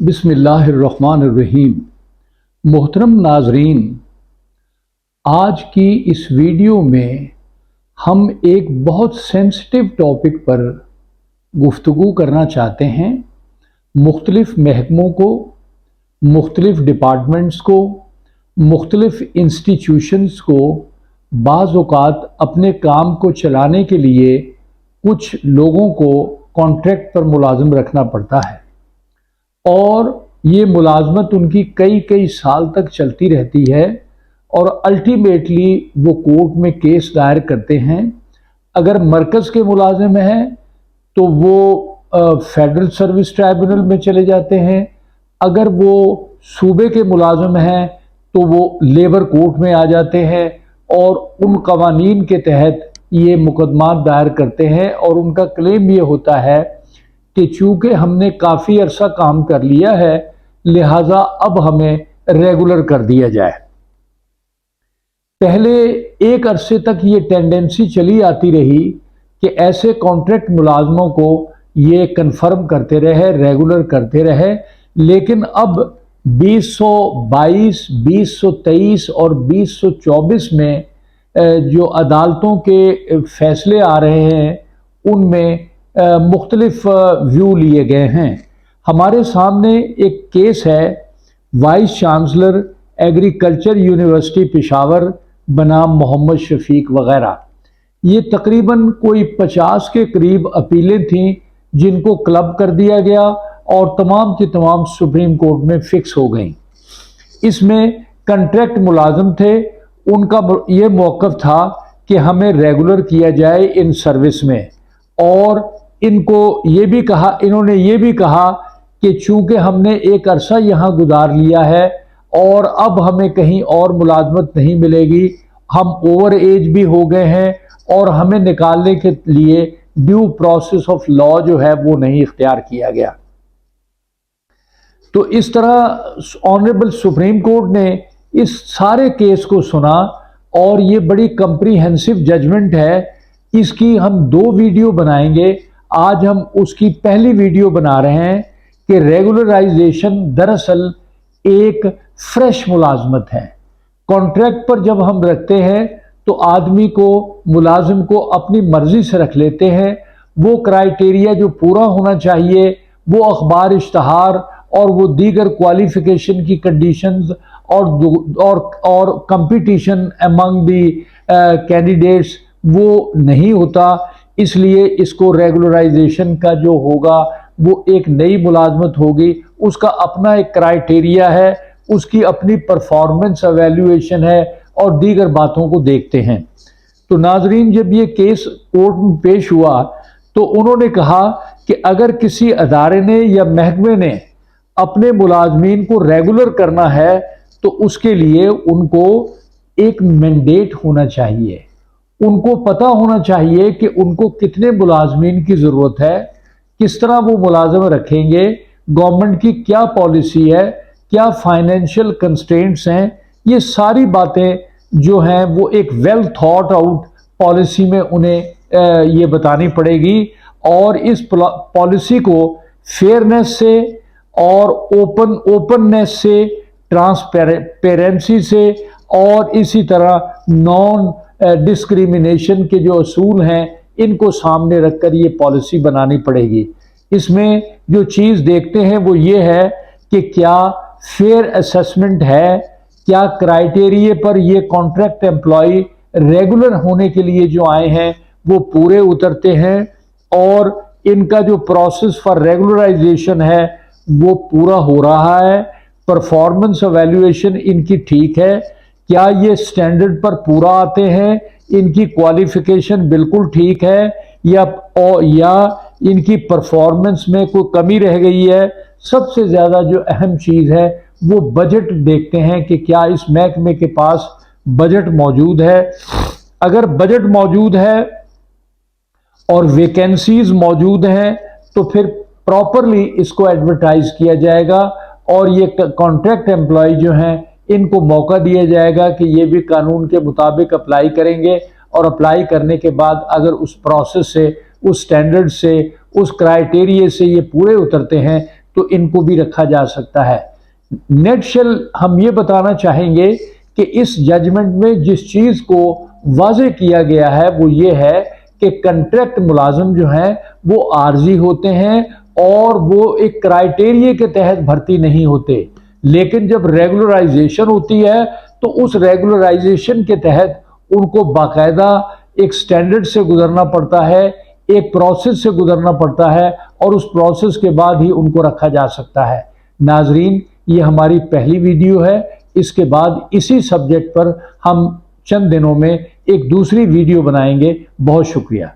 बिस्मिल्लाहिर्रहमानिर्रहीम। मोहतरम नाजरीन, आज की इस वीडियो में हम एक बहुत सेंसिटिव टॉपिक पर गुफ्तगू करना चाहते हैं। मुख्तलिफ महकमों को, मुख्तलिफ डिपार्टमेंट्स को, मुख्तलिफ इंस्टीट्यूशंस को बाज़ औक़ात अपने काम को चलाने के लिए कुछ लोगों को कॉन्ट्रैक्ट पर मुलाजिम रखना पड़ता है और ये मुलाजमत उनकी कई कई साल तक चलती रहती है और अल्टीमेटली वो कोर्ट में केस दायर करते हैं। अगर मरकज़ के मुलाजिम हैं तो वो फेडरल सर्विस ट्राइब्यूनल में चले जाते हैं, अगर वो सूबे के मुलाजिम हैं तो वो लेबर कोर्ट में आ जाते हैं और उन कवानीन के तहत ये मुकदमात दायर करते हैं और उनका क्लेम ये होता है कि चूँकि हमने काफ़ी अरसा काम कर लिया है लिहाजा अब हमें रेगुलर कर दिया जाए। पहले एक अरसे तक ये टेंडेंसी चली आती रही कि ऐसे कॉन्ट्रैक्ट मुलाजमों को ये कन्फर्म करते रहे, रेगुलर करते रहे, लेकिन अब 2022, 2023 और 2024 में जो अदालतों के फैसले आ रहे हैं उनमें मुख्तलिफ व्यू लिए गए हैं। हमारे सामने एक केस है vice chancellor agriculture university Peshawar बनाम मोहम्मद शफीक वगैरह। ये तकरीबन कोई 50 के करीब अपीलें थीं जिनको क्लब कर दिया गया और तमाम की तमाम सुप्रीम कोर्ट में फिक्स हो गई। इसमें कंट्रैक्ट मुलाजिम थे, उनका ये मौक़िफ़ था कि हमें रेगुलर किया जाए इन सर्विस में, और इन्होंने ये भी कहा कि चूँकि हमने एक अरसा यहाँ गुजार लिया है और अब हमें कहीं और मुलाजमत नहीं मिलेगी, हम ओवर एज भी हो गए हैं और हमें निकालने के लिए ड्यू प्रोसेस ऑफ लॉ जो है वो नहीं इख्तियार किया गया। तो इस तरह ऑनरेबल सुप्रीम कोर्ट ने इस सारे केस को सुना और ये बड़ी कम्प्रीहेंसिव जजमेंट है। इसकी हम 2 वीडियो बनाएंगे। आज हम उसकी पहली वीडियो बना रहे हैं कि रेगुलराइजेशन दरअसल एक फ्रेश मुलाजमत है। कॉन्ट्रैक्ट पर जब हम रखते हैं तो आदमी को, मुलाजिम को अपनी मर्जी से रख लेते हैं। वो क्राइटेरिया जो पूरा होना चाहिए, वो अखबार इश्तहार और वो दीगर क्वालिफिकेशन की कंडीशंस और कंपटीशन अमंग दी कैंडिडेट्स वो नहीं होता। इसलिए इसको रेगुलराइजेशन का जो होगा वो एक नई मुलाजमत होगी, उसका अपना एक क्राइटेरिया है, उसकी अपनी परफॉर्मेंस एवेल्यूएशन है और दीगर बातों को देखते हैं। तो नाजरीन, जब ये केस कोर्ट में पेश हुआ तो उन्होंने कहा कि अगर किसी अदारे ने या महकमे ने अपने मुलाजमीन को रेगुलर करना है तो उसके लिए उनको एक मैंडेट होना चाहिए। उनको पता होना चाहिए कि उनको कितने मुलाजमीन की ज़रूरत है, किस तरह वो मुलाजम रखेंगे, गवर्नमेंट की क्या पॉलिसी है, क्या फाइनेंशियल कंस्ट्रेंट्स हैं। ये सारी बातें जो हैं वो एक वेल थॉट आउट पॉलिसी में उन्हें ये बतानी पड़ेगी और इस पॉलिसी को फेयरनेस से और ओपननेस से, ट्रांसपेरेंसी से और इसी तरह नॉन डिस्क्रिमिनेशन के जो असूल हैं इनको सामने रखकर ये पॉलिसी बनानी पड़ेगी। इसमें जो चीज़ देखते हैं वो ये है कि क्या फेयर असेसमेंट है, क्या क्राइटेरिया पर ये कॉन्ट्रैक्ट एम्प्लॉय रेगुलर होने के लिए जो आए हैं वो पूरे उतरते हैं और इनका जो प्रोसेस फॉर रेगुलराइजेशन है वो पूरा हो रहा है, परफॉर्मेंस एवेल्यूएशन इनकी ठीक है, क्या ये स्टैंडर्ड पर पूरा आते हैं, इनकी क्वालिफिकेशन बिल्कुल ठीक है या इनकी परफॉर्मेंस में कोई कमी रह गई है। सबसे ज़्यादा जो अहम चीज़ है वो बजट देखते हैं कि क्या इस महकमे के पास बजट मौजूद है। अगर बजट मौजूद है और वैकेंसीज मौजूद हैं तो फिर प्रॉपरली इसको एडवर्टाइज किया जाएगा और ये कॉन्ट्रैक्ट एम्प्लॉय जो हैं इनको मौका दिया जाएगा कि ये भी कानून के मुताबिक अप्लाई करेंगे और अप्लाई करने के बाद अगर उस प्रोसेस से, उस स्टैंडर्ड से, उस क्राइटेरिया से ये पूरे उतरते हैं تو इनको भी रखा जा सकता है। नेटशल हम ये बताना चाहेंगे कि इस जजमेंट में जिस चीज़ को वाज़े किया गया है वो ये है कि कंट्रैक्ट मुलाजिम जो हैं वो आर्जी होते हैं और वो एक क्राइटेरिया के तहत भर्ती नहीं होते, लेकिन जब रेगुलराइजेशन होती है तो उस रेगुलराइजेशन के तहत उनको बाकायदा एक स्टैंडर्ड से गुजरना पड़ता है, एक प्रोसेस से गुजरना पड़ता है और उस प्रोसेस के बाद ही उनको रखा जा सकता है। नाजरीन, ये हमारी पहली वीडियो है। इसके बाद इसी सब्जेक्ट पर हम चंद दिनों में एक दूसरी वीडियो बनाएंगे। बहुत शुक्रिया।